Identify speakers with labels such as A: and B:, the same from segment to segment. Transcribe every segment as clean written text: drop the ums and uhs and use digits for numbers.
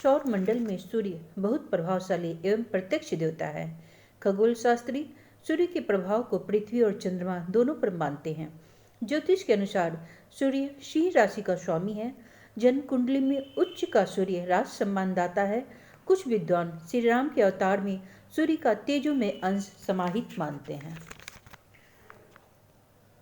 A: सौर मंडल में सूर्य बहुत प्रभावशाली एवं प्रत्यक्ष देवता है। खगोल शास्त्री सूर्य के प्रभाव को पृथ्वी और चंद्रमा दोनों पर मानते हैं। ज्योतिष के अनुसार सूर्य सिंह राशि का स्वामी है। जन्म कुंडली में उच्च का सूर्य राज सम्मान दाता है। कुछ विद्वान श्री राम के अवतार में सूर्य का तेजोमय अंश समाहित मानते हैं।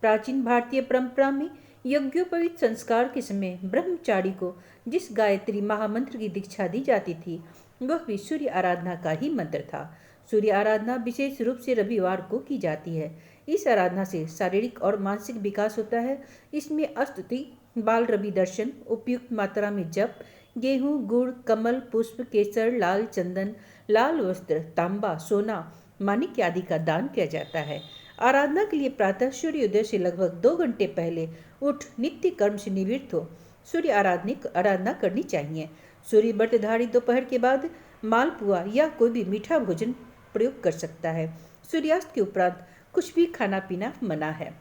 A: प्राचीन भारतीय परंपरा में यज्ञोपवीत संस्कार के समय ब्रह्मचारी को जिस गायत्री महामंत्र की दीक्षा दी जाती थी वह भी सूर्य आराधना का ही मंत्र था। सूर्य आराधना विशेष रूप से रविवार को की जाती है। इस आराधना से शारीरिक और मानसिक विकास होता है। इसमें स्तुति, बाल रवि दर्शन, उपयुक्त मात्रा में जप, गेहूं, गुड़, कमल, पुष्प, केसर, लाल चंदन, लाल वस्त्र, तांबा, सोना, माणिक्य आदि का दान किया जाता है। आराधना के लिए प्रातः सूर्योदय से लगभग 2 घंटे पहले उठ नित्य कर्म से निवृत्त हो सूर्य आराधना करनी चाहिए। सूर्य व्रतधारी दोपहर के बाद मालपुआ या कोई भी मीठा भोजन प्रयोग कर सकता है। सूर्यास्त के उपरांत कुछ भी खाना पीना मना है।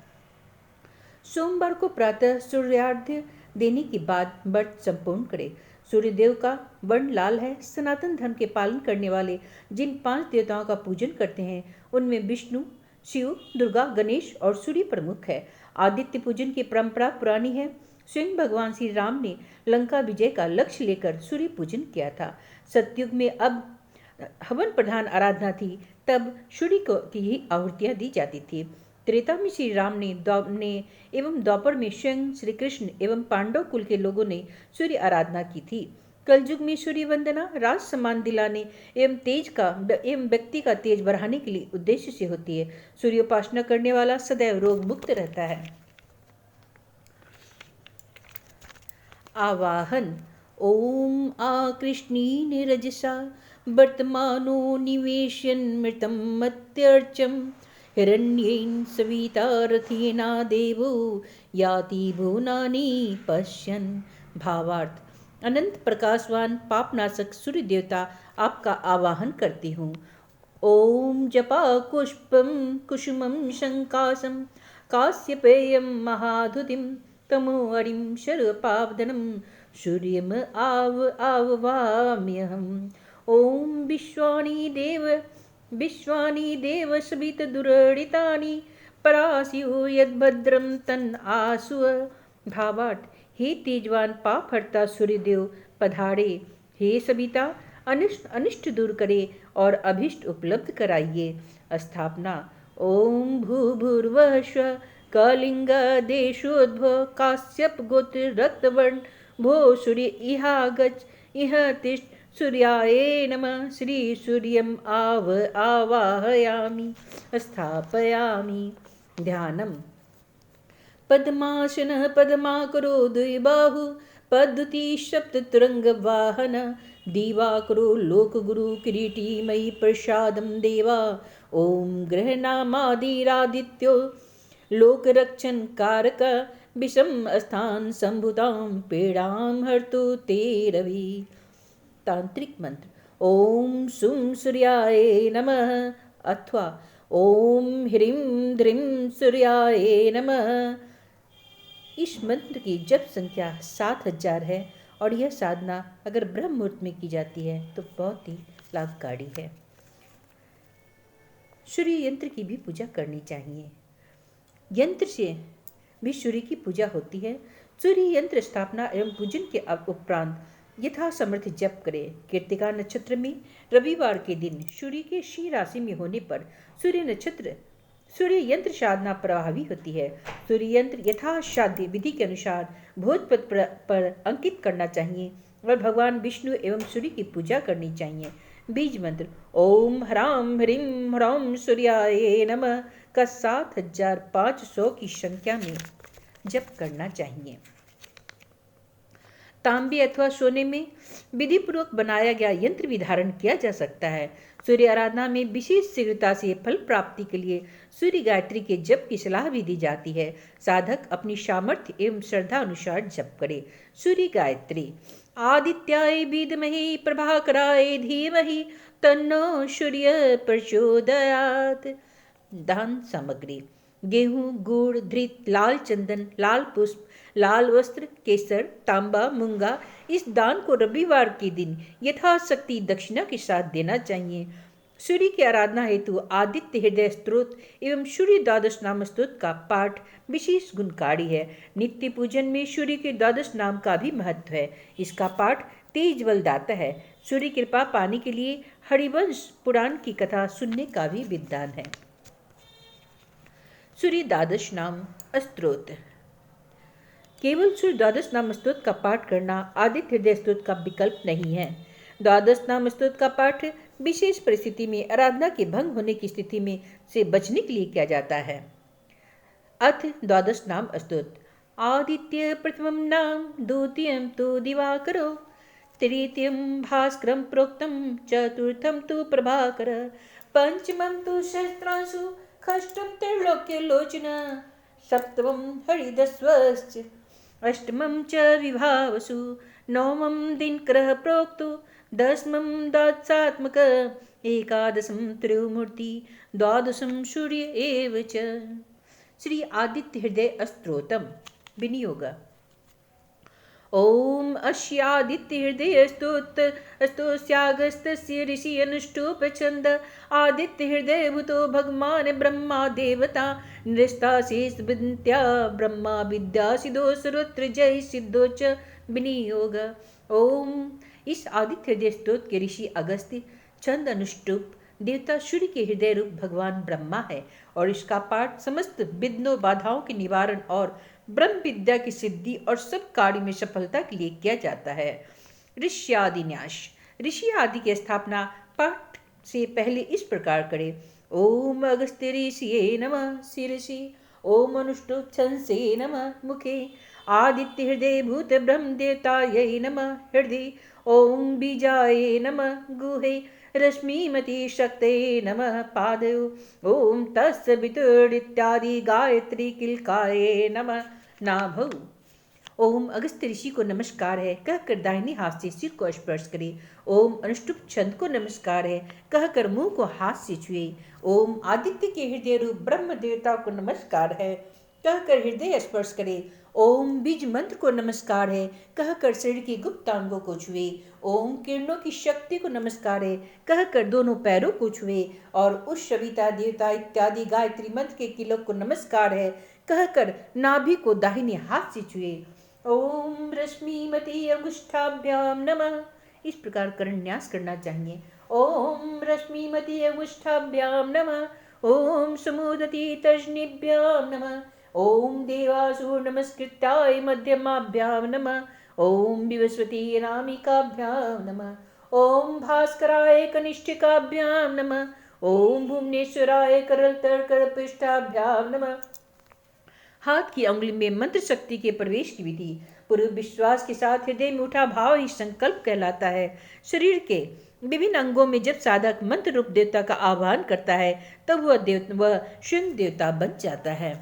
A: सोमवार को प्रातः सूर्यार्घ्य देने के बाद व्रत संपूर्ण करें। सूर्यदेव का वर्ण लाल है। सनातन धर्म के पालन करने वाले जिन 5 देवताओं का पूजन करते हैं उनमें विष्णु, शिव, दुर्गा, गणेश और सूर्य प्रमुख है। आदित्य पूजन की परंपरा पुरानी है। स्वयं भगवान श्री राम ने लंका विजय का लक्ष्य लेकर सूर्य पूजन किया था। सतयुग में अब हवन प्रधान आराधना थी, तब सूर्य की ही आहुतियाँ दी जाती थी। त्रेता में श्री राम ने एवं द्वापर में स्वयं श्री कृष्ण एवं पांडव कुल के लोगों ने सूर्य आराधना की थी। कलयुग में सूर्य वंदना राज सम्मान दिलाने एवं व्यक्ति का तेज बढ़ाने के लिए उद्देश्य से होती है। सूर्योपासना करने वाला सदैव रोग मुक्त रहता है। आवाहन। ओम आकृष्णीन रजसा वर्तमानो निवेशयन् मृतं मत्यर्चम हिरण्येन सविता रथेना देवो याति भुवनानि पश्यन्। भावार्थ। अनंत प्रकाशवान पापनाशक सूर्य देवता आपका आवाहन करती हूँ। ओम जपा पुष्पम कुसुमं शंकासम काश्यपेयं महाधुतिं तमोहरिं शरपावदनं सूर्यम आववाम्यहम्। ओम विश्वानि देव सवितदुर्दितानि परास्यु यद्भद्रं तन् आसु। भावार्थ। हे तेजवान पाप हरता सूर्यदेव पधारे। हे सविता अनिष्ट दूर करे और अभिष्ट उपलब्ध कराइए। स्थापना। ओम भूर्भुवः स्वः कलिंग देशोद्भव काश्यप गोत्र रक्तवर्ण भो सूर्य इहागच्छ इह तिष्ठ सूर्याय नमः। श्री सूर्यम आवाहयामि स्थापयामि। ध्यानम्। पद्मासनः पद्माकरो द्विबाहु पद्धति सप्ततुरंगवाहन दिवाकरो लोकगुरु किरीटी मयि प्रसादं देवा। ओम ग्रहणामादिरादित्यो लोकरक्षण कारक विषम स्थान संभुतां पीड़ां हर्तु ते रवि। तांत्रिक मंत्र। ओम सुं सूर्याय नमः अथवा ओम ह्रीं द्रीं सूर्याय नमः। इस मंत्र की जप संख्या 7000 है और यह साधना अगर ब्रह्म मुहूर्त में की जाती है तो बहुत ही लाभकारी है। सूर्य यंत्र की भी पूजा करनी चाहिए। यंत्र से भी सूर्य की पूजा होती है। सूर्य यंत्र स्थापना एवं पूजन के उपरांत यथा समर्थ जप करें। कृत्तिका नक्षत्र में रविवार के दिन सूर्य के सिंह राशि में होने पर सूर्य यंत्र साधना प्रभावी होती है। सूर्य यंत्र यथासाध्य विधि के अनुसार भोजपत्र पर अंकित करना चाहिए और भगवान विष्णु एवं सूर्य की पूजा करनी चाहिए। बीज मंत्र। ओम ह्रां ह्रीं ह्रौं सूर्याय नमः का 7500 की संख्या में जप करना चाहिए। तांबे अथवा सोने में विधि पूर्वक बनाया गया यंत्र भी धारण किया जा सकता है। सूर्य आराधना में विशेष शीघ्रता से फल प्राप्ति के लिए सूर्य गायत्री के जप की सलाह भी दी जाती है। साधक अपनी सामर्थ्य एवं श्रद्धा अनुसार जप करे। सूर्य गायत्री। आदित्याय विद्महे प्रभाकराय धीमहि तन्नो सूर्य प्रचोदयात्। दान सामग्री। गेहूं, गुड़, धृत, लाल चंदन, लाल पुष्प, लाल वस्त्र, केसर, तांबा, मूंगा इस दान को रविवार के दिन यथाशक्ति दक्षिणा के साथ देना चाहिए। सूर्य की आराधना हेतु आदित्य हृदय स्तोत्र एवं सूर्य द्वादश नाम स्तोत्र का पाठ विशेष गुणकारी है। नित्य पूजन में सूर्य के द्वादश नाम का भी महत्व है। इसका पाठ तेज बल दाता है। सूर्य कृपा पाने के लिए हरिवंश पुराण की कथा सुनने का भी विधान है। सूर्य द्वादश नाम स्तोत्र। केवल सूर्य द्वादश नाम स्तोत्र का पाठ करना आदित्य हृदय स्तोत्र का विकल्प नहीं है। द्वादश नाम स्तोत्र का पाठ विशेष परिस्थिति में आराधना के भंग होने की स्थिति में से बचने के लिए किया जाता है। अथ द्वादश नाम स्तोत्र। आदित्य प्रथमं नाम, द्वितीयं तु दिवाकरो, तृतीयं भास्करं प्रोक्तं, चतुर्थं तु प्रभाकर, पंचमं तु सहस्रांशु, षष्ठं त्रैलोक्यलोचन, सप्तमं हरिदस्वश्च, अष्टमं च विभावसु, नवमं दिनकरः प्रोक्तो, दशमं द्वादशात्मक, एकादशं त्रिमूर्ति, द्वादशं सूर्य एव च। श्री आदित्य हृदय स्तोत्रम। विनियोग। ओम अस्यादित्य हृदय स्तोस्यागस्तस्य ऋषि अनुष्टुप छंद, आदित्य हृदय भूतो भगवान ब्रह्मा देवता, नृस्ताशेष विद्या ब्रह्मा विद्या सिद्धो सर्वत्र जय सिद्धो च। विनियोग। ओम इस आदित्य हृदय स्तोत्र के ऋषि अगस्त्य, छंद अनुष्टुप, देवता सूर्य के हृदय रूप भगवान ब्रह्मा है और इसका पाठ समस्त विघ्नों बाधाओं के निवारण और ब्रह्म विद्या की सिद्धि और सब कार्य में सफलता के लिए किया जाता है। ऋष्यादि न्यास। ऋषि आदि की स्थापना पाठ से पहले इस प्रकार करें। ओम अगस्त्य ऋषिये नमः शिरसि, ओम अनुष्टुप छंसे नमः मुखे, आदित्य हृदय भूत ब्रह्म देवतायै नमः हृदय, ओम बीजाय नमः गुहे, रश्मिमती शक्ते नमः पादयो, ओम तस्य वितुरित्यादि गायत्री किलकाये नमः नाभौ। ओम अगस्त्य ऋषि को नमस्कार है, कहकर दाहिने हाथ से सिर को स्पर्श करे। ओम अनुष्टुप छंद को नमस्कार है, कहकर मुंह को हाथ से छुए। ओम आदित्य के हृदय रूप ब्रह्म देवता को नमस्कार है, कहकर हृदय स्पर्श करे। ओम बीज मंत्र को नमस्कार है, कहकर शरीर के गुप्त अंगों को छुए। ओम किरणों की शक्ति को नमस्कार है, कहकर दोनों पैरों को छुए। और उस सविता देवता इत्यादि गायत्री मंत्र के किलों को नमस्कार है, कहकर नाभि को दाहिने हाथ से छुए। ओम रश्मिमती अंगुष्ठाभ्याम नमः। इस प्रकार करन्यास करना चाहिए। ओम रश्मिमती अंगुष्ठाभ्याम नमः, ओम समुदती तर्जनीभ्याम नमः, ओम देवासुर नमस्कृत्याय मध्यमाभ्याम नमः, ओम विवस्वती अनामिकाभ्याम नमः, ओम भास्कराय कनिष्ठिकाभ्याम नमः, ओम भुवनेश्वराय करलतर पृष्ठाभ्याम नमः। हाथ की अंगुली में मंत्र शक्ति के प्रवेश की विधि। पूर्व विश्वास के साथ हृदय में उठा भाव ही संकल्प कहलाता है। शरीर के विभिन्न अंगों में जब साधक मंत्र रूप देवता का आह्वान करता है तब वह स्वयं देवता बन जाता है।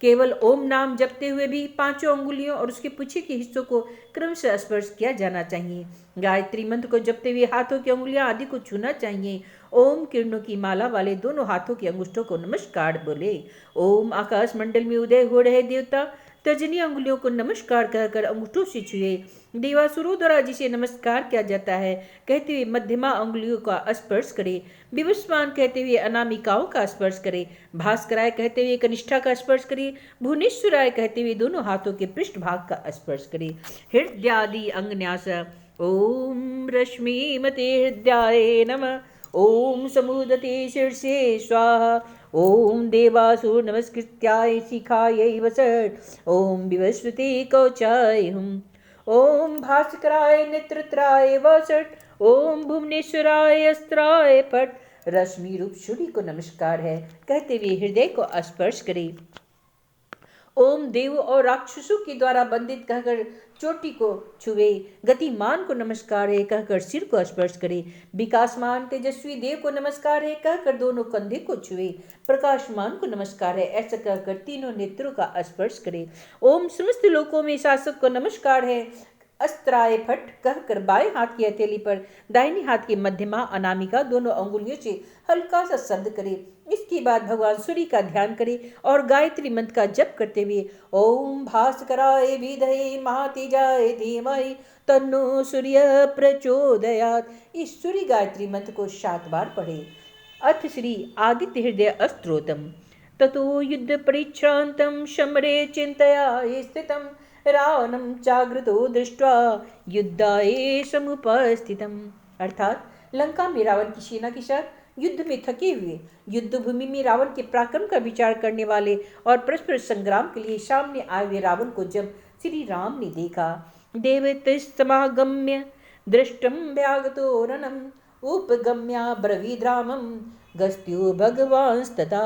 A: केवल ओम नाम जपते हुए भी पांचों अंगुलियों और उसके पीछे के हिस्सों को क्रमशः स्पर्श किया जाना चाहिए। गायत्री मंत्र को जपते हुए हाथों की अंगुलियां आदि को छूना चाहिए। ओम किरणों की माला वाले दोनों हाथों की अंगुष्ठों को नमस्कार बोले। ओम आकाश मंडल में उदय हो रहे देवता तर्जनी अंगुलियों को नमस्कार कहकर अंगूठों से छुए। देवासुरों द्वारा जिसे नमस्कार किया जाता है कहते हुए मध्यमा अंगुलियों का स्पर्श करे। विवस्वान कहते हुए अनामिकाओं का स्पर्श करे। भास्कराय कहते हुए कनिष्ठा का स्पर्श करे। भुवनेश्वराय कहते हुए दोनों हाथों के पृष्ठ भाग का स्पर्श करे। हृदयादि अंगन्यास। ओम रश्मिमते हृदयाय नमः, ओम समुदते शीर्षे स्वाहा, ओम देवासुर नमस्कृत्याय शिखायै वसत्, ओम विवस्वते कवचाय हुम, ओम भास्कराय नेत्रत्राय वसत्, ओम भुवनेश्वराय अस्त्राय पट। रश्मि रूप सूर्य को नमस्कार है कहते हुए हृदय को स्पर्श करे। ओम देव और राक्षसों के द्वारा बंधित कहकर चोटी को छुए। गतिमान को नमस्कार है कहकर सिर को स्पर्श करे। विकासमान तेजस्वी देव को नमस्कार है कहकर दोनों कंधे को छुए। प्रकाशमान को नमस्कार है ऐसा कहकर तीनों नेत्रों का स्पर्श करे। ओम समस्त लोकों में शासक को नमस्कार है अस्त्राय फट कहकर बाएं हाथ की हथेली पर दाहिने हाथ की मध्यमा अनामिका दोनों अंगुलियों से हल्का सा शब्द करे। इसके बाद भगवान सूर्य का ध्यान करे और गायत्री मंत्र का जप करते हुए ओम भास्कराय विद्महे महातेजाय धीमहि तन्नो सूर्य प्रचोदयात् इस सूर्य गायत्री मंत्र को 7 बार पढ़े। अथ श्री आदित्य हृदय स्तोत्रम। ततो युद्ध परिश्रांतं शमरे चिंतया स्थितं रावणं जागृतो दृष्ट्वा युद्धाय समुपस्थितम्। अर्थात लंका में रावण की सेना के साथ युद्ध में थके हुए युद्ध भूमि में रावण के पराक्रम का विचार करने वाले और परस्पर संग्राम के लिए सामने आए हुए रावण को जब श्री राम ने देखा, देवतस्तमागम्य दृष्टं व्यागतो रणम् उपगम्या ब्रवीद्रामं गस्त्यो भगवांस्तथा।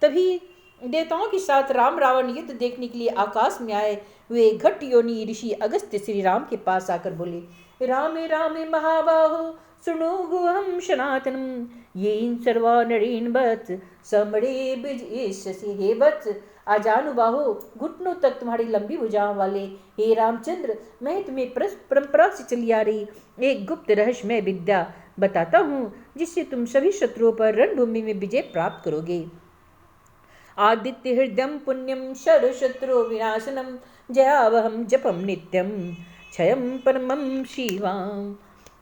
A: तभी देवताओं के साथ राम रावण युद्ध देखने के लिए आकाश में आए हुए घट योनि ऋषि अगस्त्य श्री राम के पास आकर बोले, रामे रामे महाबाहो सुनो गुहम सनातनम ये इन सर्वा नरेन वत्स समरे बिजयसि हे वत्स। आजानुबाहो घुटनों तक तुम्हारी लंबी भुजाओं वाले हे रामचंद्र, मैं तुम्हें परंपरा से चली आ रही एक गुप्त रहस्यमय विद्या बताता हूँ जिससे तुम सभी शत्रुओं पर रणभूमि में विजय प्राप्त करोगे। आदित्य हृदयम पुण्यम शत्रु विनाशनम जयावहम जपम नित्यम क्षयम परमम शिवाम।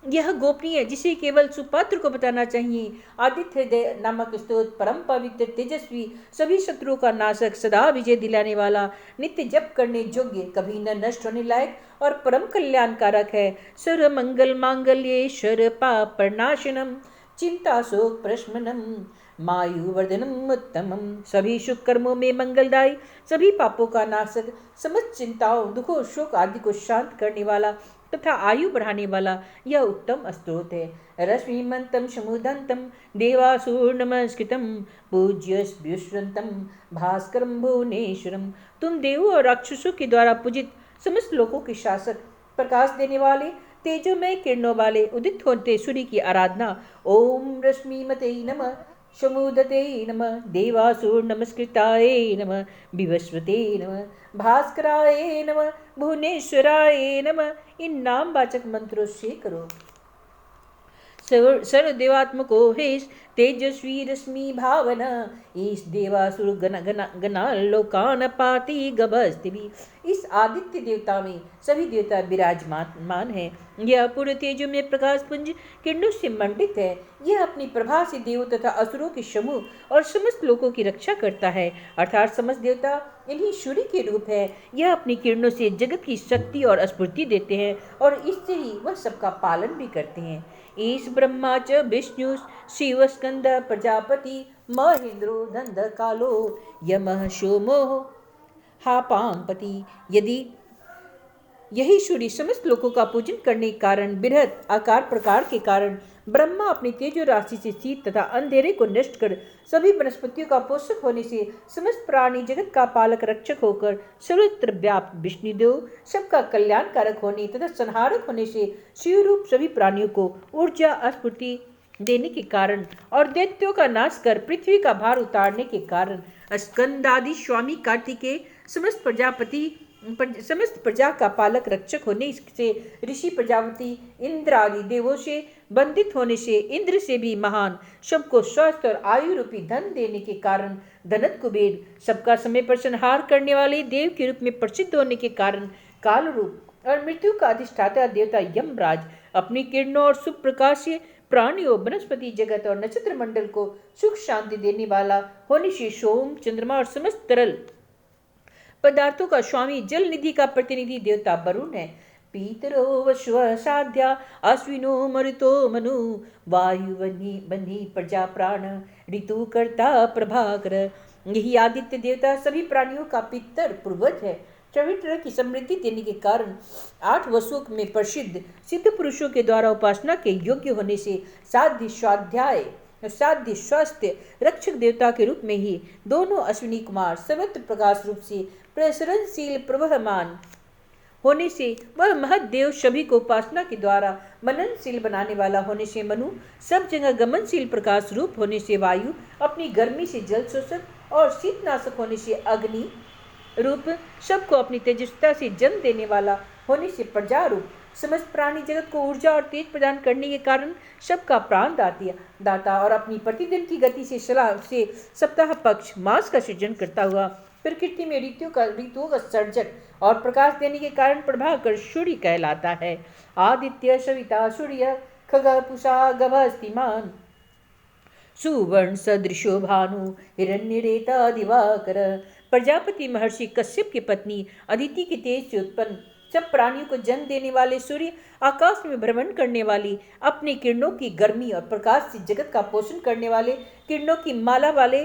A: यह गोपनीय जिसे केवल सुपात्र को बताना चाहिए। आदित्य हृदय नामक स्तोत्र परम पवित्र तेजस्वी सभी शत्रुओं का नाशक सदा विजय दिलाने वाला नित्य जप करने योग्य कभी न नष्ट होने लायक और परम कल्याणकारक है। सर्व मंगल मांगल्येश्वर पाप प्रणाशनम चिंता शोक प्रशमनम मायुवर्धनम उत्तमम। सभी शुभ कर्मों में मंगलदायी सभी पापों का नाशक समस्त चिंताओं दुखों शोक आदि को शांत करने वाला तथा आयु बढ़ाने वाला यह उत्तम स्तोत्र है। रश्मिमंतम समुदंतम देवासुर नमस्कृतम पूज्यस्व्युष्वंतम भास्करम भुवनेश्वरम। तुम देवों और राक्षसों के द्वारा पूजित समस्त लोकों के शासक प्रकाश देने वाले तेजोमय किरणों वाले उदित होते सूर्य की आराधना। ओम रश्मिमते नमः समुदते नमः देवासुर नमस्कृताय नमः विवस्वते नमः भास्कराय नमः भुवनेश्वराय नमः इन नाम वाचक मंत्रों से करो। सर्व देवात्मको हेश तेजस्वी रश्मि भावना ईश देवासुर गना लोकान पाति गभस्तिभि। इस आदित्य देवता में सभी देवता विराजमान है। यह पूर्ण तेजो में प्रकाश पुंज किरणों से मंडित है। यह अपनी प्रभा से देवों तथा असुरों के समूह और समस्त लोगों की रक्षा करता है, अर्थात समस्त देवता इन्हीं सूर्य के रूप है। यह अपनी किरणों से जगत की शक्ति और स्फूर्ति देते हैं और इससे ही वह सबका पालन भी करते हैं। ईश ब्रह्मा च विष्णु शिव स्कंद प्रजापति महेंद्रो दंड कालो यमः सोमो हापांपति। यदि यही सूर्य समस्त लोगों का पूजन करने के कारण बृहत आकार प्रकार के कारण ब्रह्मा अपनी तेजो राशि से शीत तथा अंधेरे को नष्ट कर सभी वनस्पतियों का पोषक होने से समस्त प्राणी जगत का पालक रक्षक होकर सर्वत्र व्याप्त विष्णुदेव सबका कल्याणकारक होने तथा संहारक होने से शिव रूप सभी प्राणियों को ऊर्जा स्फूर्ति देने के कारण और दैत्यों का नाश कर पृथ्वी का भार उतारने के कारण स्कंदादि स्वामी कार्तिकेय समस्त प्रजा का पालक रक्षक होने से ऋषि प्रजापति इंद्र आदि देवों से बंधित होने से इंद्र से भी महान सबको स्वस्थ और आयु रूपी धन देने के कारण धनत कुबेर सबका समय पर संहार करने वाले देव के रूप में प्रसिद्ध होने के कारण काल रूप और मृत्यु का अधिष्ठाता देवता यमराज अपनी किरणों और शुभ प्रकाश से प्राणियों वनस्पति जगत और नक्षत्र मंडल को सुख शांति देने वाला होने से सोम चंद्रमा और समस्त तरल पदार्थों का स्वामी जल निधि का प्रतिनिधि देवता वरुण है। पीतरो वश्व साध्या अश्विनो मरुतो मनु वायु बन्ही प्रजा प्राण ऋतु कर्ता प्रभाकर। यही आदित्य देवता सभी प्राणियों का पितर पूर्वज है। सभी तरह की समृद्धि देने के कारण 8 वसुओं में प्रसिद्ध सिद्ध पुरुषों के द्वारा उपासना के योग्य होने से साध्य स्वाध्याय साध्य स्वास्थ्य रक्षक देवता के रूप में ही दोनों अश्विनी कुमार सर्वत्र प्रकाश रूप से प्रसरणशील प्रवहमान होने से वह महदेव सभी को उपासना के द्वारा मननशील बनाने वाला होने से मनु सब जगह गमनशील प्रकाश रूप होने से वायु अपनी गर्मी से जल शोषक और शीतनाशक होने से अग्नि रूप सबको अपनी तेजस्विता से जन्म देने वाला होने से प्रजा रूप समस्त प्राणी जगत को ऊर्जा और तेज प्रदान करने के कारण सबका प्राण दाता और अपनी प्रतिदिन की गति से सप्ताह पक्ष मास का सृजन करता हुआ प्रकृति में ऋतुओं का सर्जक और प्रकाश देने के कारण प्रभाकर सूर्य कहलाता है। आदित्य सविता सूर्य खग पुषा गभस्तिमान सुवर्ण सदृशो भानु हिरण्यरेता दिवाकर। प्रजापति महर्षि कश्यप की पत्नी अदिति के तेज से उत्पन्न सब प्राणियों को जन्म देने वाले सूर्य, आकाश में भ्रमण करने वाली अपने किरणों की गर्मी और प्रकाश से जगत का पोषण करने वाले किरणों की माला वाले,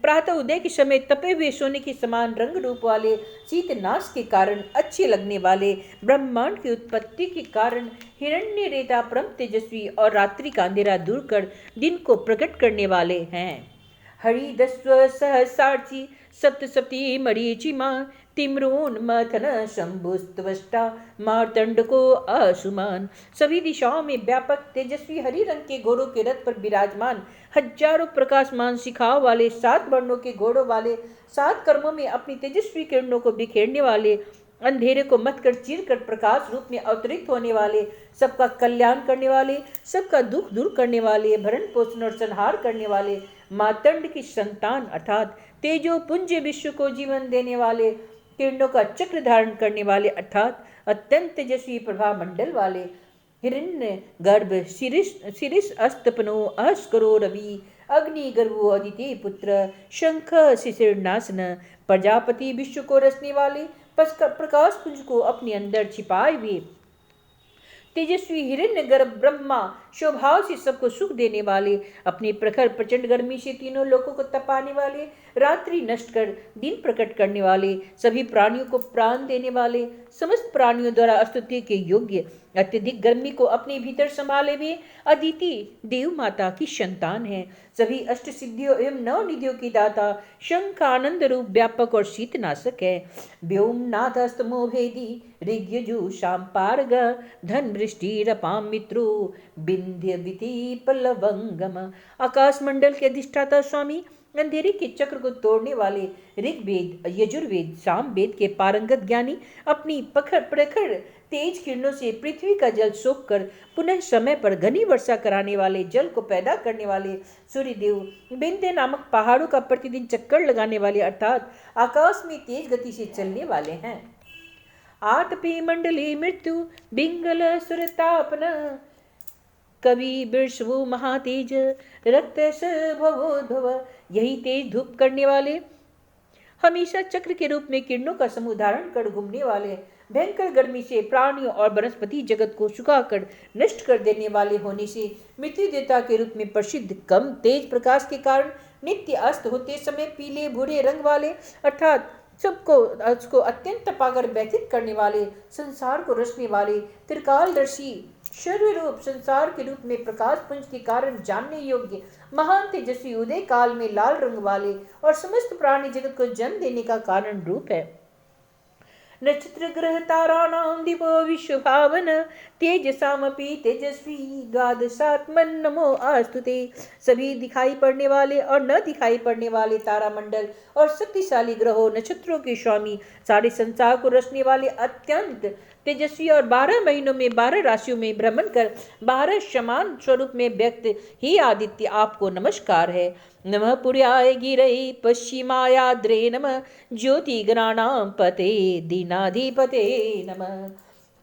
A: प्रातः उदय के समय तपे हुए सोने के समान रंग रूप वाले, शीत नाश के कारण अच्छे लगने वाले, ब्रह्मांड की उत्पत्ति के कारण हिरण्य रेता परम तेजस्वी और रात्रि का अंधेरा दूर कर दिन को प्रकट करने वाले हैं। हरिदस्व सहसार्ची सप्तसप्ती मरीचिमा तिम्रोन्मथन शंभुस्त्वष्टा मार्तंड को असुमान। सभी दिशाओं में व्यापक तेजस्वी हरि रंग के घोड़ों के रथ पर विराजमान, हजारों प्रकाशमान शिखाओं वाले, 7 वर्णों के घोड़ों वाले, 7 कर्मों में अपनी तेजस्वी किरणों को बिखेरने वाले, अंधेरे को मत कर चीर कर प्रकाश रूप में अवतरित होने वाले, सबका कल्याण करने वाले, सबका दुख दूर करने वाले, भरण पोषण और संहार करने वाले, मातंड की संतान अर्थात तेजो पुंज विश्व को जीवन देने वाले, किरणों का चक्र धारण करने वाले अर्थात अत्यंत तेजस्वी प्रभा मंडल वाले, हिरण्य गर्भ शिरिष अस्तपनो अस्करो रवि अग्नि गर्भो अदिति पुत्र शंख शिशिरनासन। प्रजापति विश्व को रचने वाले, प्रकाश पुंज को अपने अंदर छिपाए हुए तेजस्वी हिरण्य गर्भ ब्रह्मा, स्वभाव से सबको सुख देने वाले, अपनी प्रखर प्रचंड गर्मी से तीनों लोकों को तपाने वाले, रात्रि नष्ट कर दिन प्रकट करने वाले, सभी प्राणियों को प्राण देने वाले, समस्त प्राणियों द्वारा स्तुति के योग्य, अत्यधिक गर्मी को अपने भीतर संभाले हुए अदिति देव माता की संतान है। सभी अष्ट सिद्धियों एवं 9 निधियों की दाता, शंख आनंद रूप व्यापक और शीतनाशक है। व्योमनाथ अस्तमो भेदी ऋग्यजु शाम्पार्ग धन वृष्टि रपाम मित्रो विंध्य विति पल्लवंगम। आकाश मंडल के अधिष्ठाता स्वामी, अंधेरे के चक्र को तोड़ने वाले, ऋग्वेद यजुर्वेद सामवेद के पारंगत ज्ञानी, अपनी प्रखर तेज किरणों से पृथ्वी का जल सोख कर पुनः समय पर घनी वर्षा कराने वाले, जल को पैदा करने वाले सूर्यदेव, विंध्य नामक पहाड़ों का प्रतिदिन चक्कर लगाने वाले अर्थात आकाश में तेज गति से चलने वाले हैं। आतपे मंडले मृत्यु बिंगल सुरतापन कवि बिरसवो महातेज रक्त भवोद्भव। यही तेज धूप करने वाले, हमेशा चक्र के रूप में किरणों का समूह धारण कर घूमने वाले, भयंकर गर्मी से प्राणियों और वनस्पति जगत को सुखाकर नष्ट कर देने वाले होने से मृत्यु देवता के रूप में प्रसिद्ध, कम तेज प्रकाश के कारण नित्य अस्त होते समय पीले भूरे रंग वाले अर्थात सबको अत्यंत तपाकर व्यथित करने वाले, संसार को रचने वाले, त्रिकालदर्शी सर्वरूप संसार के रूप में प्रकाश पुंज के कारण जानने योग्य, महान तेजस्वी उदय काल में लाल रंग वाले और समस्त प्राणी जगत को जन्म देने का कारण रूप है। नक्षत्र ग्रह ताराणां दिवो विश्वभावन तेजसामपि तेजस्वी द्वादशात्मन नमो आस्तुते। सभी दिखाई पड़ने वाले और न दिखाई पड़ने वाले तारामंडल और शक्तिशाली ग्रहों नक्षत्रों के स्वामी, सारे संसार को रचने वाले अत्यंत तेजस्वी और 12 महीनों में 12 राशियों में भ्रमण कर 12 समान स्वरूप में व्यक्त ही आदित्य, आपको नमस्कार है। नमः पुर्याय गिरई पश्चिमायाद्रे नमः ज्योतिगणानां पते दीनाधिपते नमः।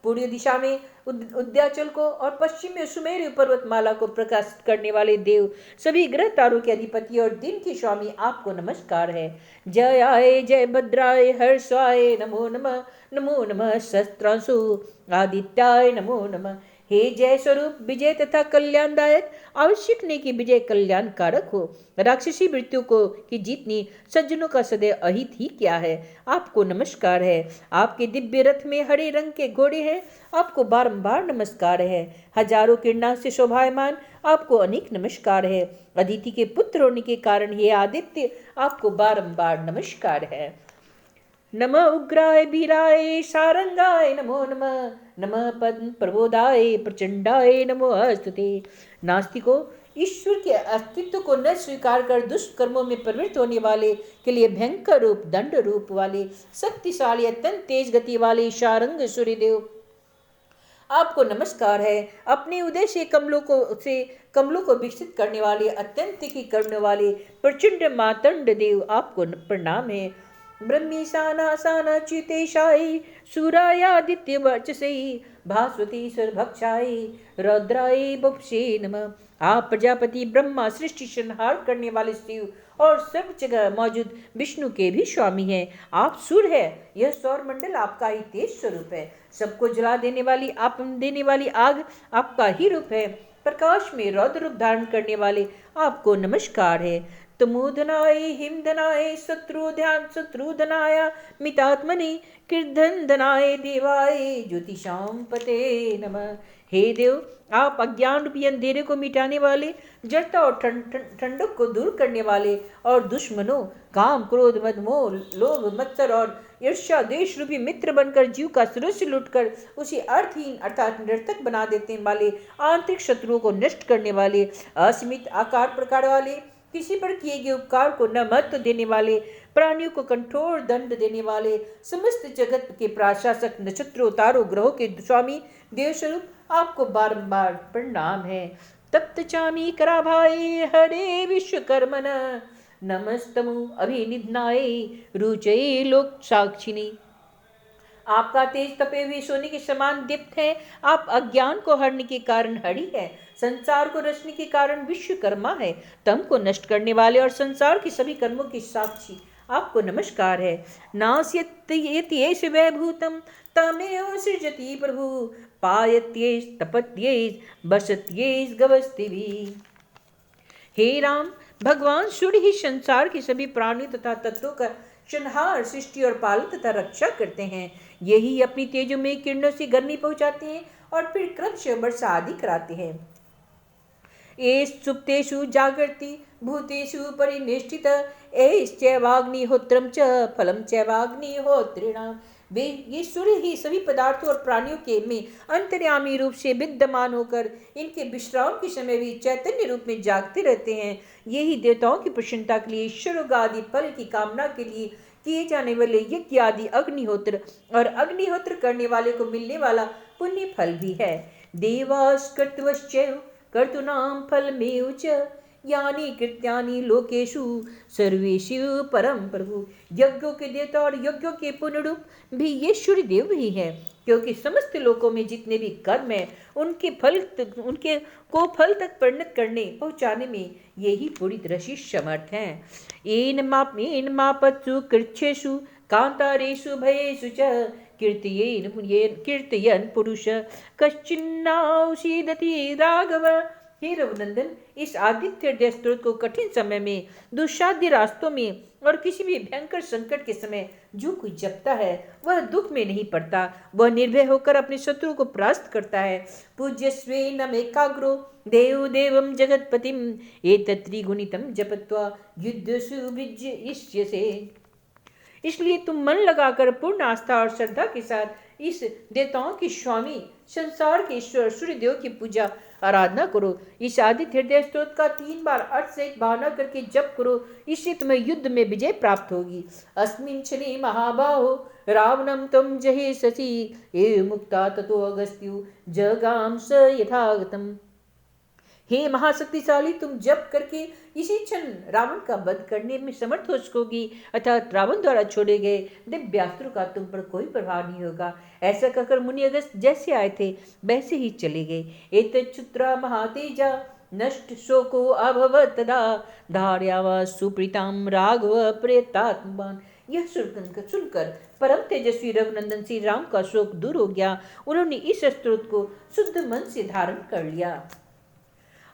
A: पूर्व दिशा में उद्याचल को और पश्चिम में सुमेरु पर्वतमाला को प्रकाशित करने वाले देव, सभी ग्रह तारों के अधिपति और दिन के स्वामी, आपको नमस्कार है। जय आय जय भद्राय हर्षाय नमो नमः, नमो नमः सहस्त्रांशु आदित्याय नमो नमः। हे जय स्वरूप विजय तथा कल्याणदायक, आवश्यक नहीं कि विजय कल्याण कारक हो, राक्षसी मृत्यु को की जीतनी सज्जनों का सदैव अहित ही क्या है, आपको नमस्कार है। आपके दिव्य रथ में हरे रंग के घोड़े हैं, आपको बारंबार नमस्कार है। हजारों किरणा से शोभायमान, आपको अनेक नमस्कार है। अदिति के पुत्र होने के कारण हे आदित्य, आपको बारंबार नमस्कार है। नमः उग्राय वीराय सारंगाय नमो नमः, नमः पद्म प्रबोधाय प्रचंडाय नमो अस्तुते। नास्तिकों, ईश्वर के अस्तित्व को न स्वीकार कर दुष्कर्मों में प्रवृत्त होने वाले के लिए भयंकर रूप, दंड रूप वाले, शक्तिशाली अत्यंत तेज गति वाले सारंग सूर्यदेव, आपको नमस्कार है। अपने उदय से कमलों को विकसित करने वाले, अत्यंत की करने वाले प्रचंड मातंड देव आपको प्रणाम है। ब्रह्मीशानासाना चितेशायी सूरायादित्य वर्चसई भास्वती सर्वभक्षाई रौद्राय बपुषे नमः। आप प्रजापति ब्रह्मा, सृष्टि संहार करने वाले शिव और सब जगह मौजूद विष्णु के भी स्वामी हैं। आप सूर्य है, यह सौर मंडल आपका ही तेज स्वरूप है। सबको जला देने वाली आग आपका ही रूप है। प्रकाश में रौद्र रूप धारण करने वाले आपको नमस्कार है। तमोधनाय हिमधनाय शत्रुधनाय मितात्मने कृद्धंधनाय देवाय ज्योतिषाम पते नमः। हे देव, आप अज्ञान रूपी अंधेरे को मिटाने वाले, जड़ता और ठंडक को दूर करने वाले और दुश्मनों काम क्रोध मद मोह लोभ मत्सर और ईर्ष्या देश रूपी मित्र बनकर जीव का सुरस्य लूटकर उसे अर्थहीन अर्थात निरर्थक बना देने वाले, आंतरिक शत्रुओं को नष्ट करने वाले, असीमित आकार प्रकार वाले, किसी पर किए गए उपकार को न महत्व देने वाले, प्राणियों को कठोर दंड देने वाले, समस्त जगत के प्रशासक, नक्षत्रों तारों ग्रहों के स्वामी देवस्वरूप आपको बारंबार प्रणाम है। तप्त चामी कराभाए हरे विश्वकर्मन नमस्तमु अभिनिधनाय रुचये लोक साक्षिणी। आपका तेज तपे हुए सोने के समान दीप्त है। आप अज्ञान को हरने के कारण हरि है, संसार को रचने के कारण विश्वकर्मा है, तम को नष्ट करने वाले और संसार के सभी कर्मों की साक्षी आपको नमस्कार है। नास्यत्येष वैभूतम तमेव सृजति प्रभु पायत्येष तपत्येष बसत्येष गवस्तिभिः। हे राम, भगवान सूर्य ही संसार के सभी प्राणी तथा तत्वों का संहार, सृष्टि और पालन तथा रक्षा करते हैं। यही अपनी तेजोमय किरणों से गर्मी पहुंचाते हैं और फिर क्रमशः वर्षा आदि कराते हैं। एष सुप्तेषु जागर्ति भूतेषु परिनिष्ठित एश्चैवाग्निहोत्रं च फलं चैवाग्निहोत्रिणाम्। वे ये सूर्य ही सभी पदार्थों और प्राणियों के में अंतर्यामी रूप से विद्यमान होकर इनके विश्राम के समय भी चैतन्य रूप में जागते रहते हैं। यही देवताओं की प्रसन्नता के लिए, ईश्वर आदि फल की कामना के लिए किए जाने वाले यज्ञ आदि अग्निहोत्र और अग्निहोत्र करने वाले को मिलने वाला पुण्य फल भी है। देवास्कर्तवश्चैव कर्तूनां फलमेव च यानि कृत्यानि लोकेषु सर्वेषु परम प्रभु। यज्ञों के देवता और यज्ञों के पूर्ण रूप भी ये सूर्य देव ही है, क्योंकि समस्त लोकों में जितने भी कर्म हैं उनके को फल तक परिणत करने पहुँचाने में यही पूरी तरह से समर्थ हैं। एन मापत्सु कृच्छेषु कांतारेषु भयेषु च कीर्तयन् पुरुष कश्चिन्नाउषीदति राघव। हे रघुनंदन, इस आदित्य हृदय स्त्रोत को कठिन समय में, दुस्साध्य रास्तों में और किसी भी भयंकर संकट के समय जो कोई जपता है वह दुख में नहीं पड़ता, वह निर्भय होकर अपने शत्रु को परास्त करता है। पूज्यस्वेनम एकाग्रो देव देवम जगतपतिम एतत् त्रिगुणितम जपत्वा युद्धसु विजयिष्यसे। इसलिए तुम मन लगाकर पूर्ण आस्था और श्रद्धा के साथ इस देवताओं के स्वामी संसार के ईश्वर सूर्यदेव की पूजा आराधना करो। इस आदित्य हृदय स्तोत्र का 3 बार अर्थ सहित भावना करके जप करो, इससे तुम्हें युद्ध में विजय प्राप्त होगी। अस्मिन् क्षणे महाबाहो रावणं त्वं जहेष्यसि एव मुक्ता ततो अगस्त्यो जगाम स यथागतम्। हे महाशक्तिशाली, तुम जप करके इसी क्षण रावण का वध करने में समर्थ हो सकोगी, अर्थात रावण द्वारा छोड़े गए दिव्यास्त्रों का तुम पर कोई प्रभाव नहीं होगा। ऐसा कहकर मुनि अगस्त जैसे आए थे वैसे ही चले गए। एतच्छुत्रा महातेजा नष्ट शोको अभवत् तदा धार्यावा सुप्रीताम राघव प्रेतात्मवान। यह सुनकर परम तेजस्वी रघुनंदन श्री राम का शोक दूर हो गया। उन्होंने इस स्तोत्र को शुद्ध मन से धारण कर लिया।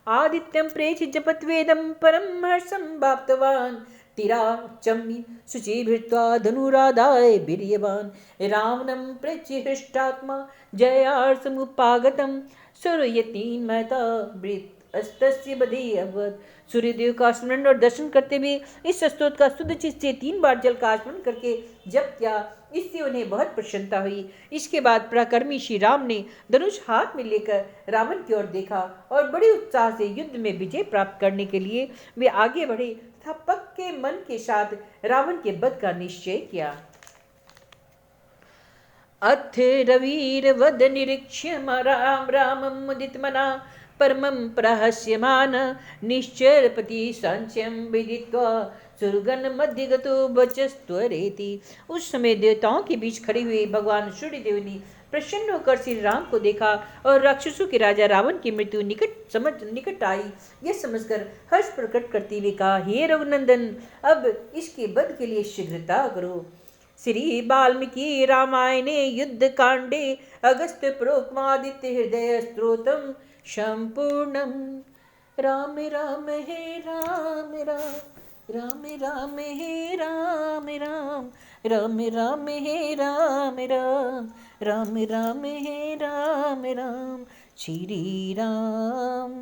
A: आदित्यं प्रेक्ष्य जपत्वेदं परम हर्षं प्राप्तवान् तिराचम्य शुचिभिर्त्वा धनुरादाय वीर्यवान्। रावणं प्रेक्ष्य हृष्टात्मा जयार्थमुपागतं सूर्ययतीन् महता वृत्तस्तस्य बधे अभवत्। सूर्यदेव का स्मरण और दर्शन करते हुए इस स्तोत्र का शुद्ध चित्त से 3 बार जल का आचमन करके जप किया, इससे उन्हें बहुत प्रसन्नता हुई। इसके बाद पराक्रमी श्री राम ने धनुष हाथ में लेकर रावण की ओर देखा और बड़े उत्साह से युद्ध में विजय प्राप्त करने के लिए वे आगे बढ़े तथा पक्के मन के साथ रावण के वध का निश्चय किया। अथ रविर्वद निरीक्ष्य राम रामं मुदितमना परमं प्रहस्यमान निश्चरपति सांख्यं विदित्वा सुरगन मध्य गतो बचस्त्वरेति। उस समय देवताओं के बीच खड़े हुए भगवान सूर्यदेव ने प्रसन्न होकर श्री राम को देखा और राक्षसों के राजा रावण की मृत्यु निकट आई यह समझकर हर्ष प्रकट करते हुए कहा, हे रघुनंदन, अब इसके वध के लिए शीघ्रता करो। श्री वाल्मीकि रामायणे युद्ध कांडे अगस्त्य प्रोक्तमादित्य हृदय स्त्रोतम संपूर्णम। राम राम हे राम राम, राम राम हे राम राम, राम राम हे राम राम, राम राम हे राम राम, श्री राम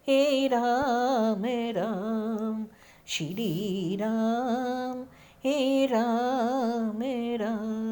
A: हे राम राम, श्री राम हे राम राम।